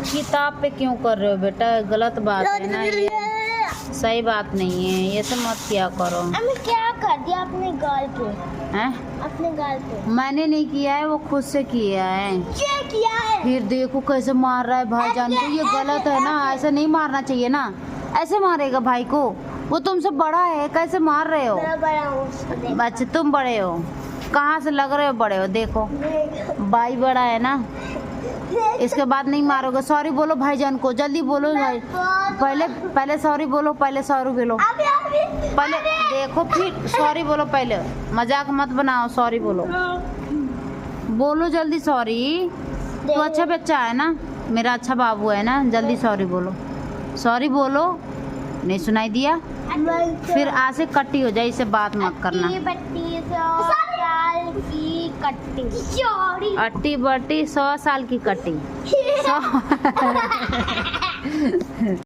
किताब पे क्यों कर रहे हो बेटा? गलत बात है ना ये, सही बात नहीं है, ये सब मत किया करो। अम्मी क्या कर दिया अपने गाल पे? हैं? अपने गाल पे मैंने नहीं किया है, वो खुद से किया है। क्या किया है? फिर देखो कैसे मार रहा है भाईजान को, ये गलत है ना, ऐसे नहीं मारना चाहिए ना। ऐसे मारेगा भाई को? वो तुमसे बड़ा है, कैसे मार रहे हो? मैं बड़ा हूँ उसको देखो। अच्छा तुम बड़े हो, कहाँ से लग रहे हो बड़े हो? देखो भाई बड़ा है ना, इसके बाद नहीं मारोगे। सॉरी बोलो भाईजान को, जल्दी बोलो भाई। पहले सॉरी बोलो, पहले सॉरी बोलो, पहले देखो फिर सॉरी बोलो। पहले मजाक मत बनाओ, सॉरी बोलो, बोलो जल्दी सॉरी। तो अच्छा बच्चा है ना, मेरा अच्छा बाबू है ना, जल्दी सॉरी बोलो, सॉरी बोलो। नहीं सुनाई दिया? फिर आज से कट्टी हो जाए, इससे बात मत करना। अट्टी बट्टी 100 साल की कट्टी 100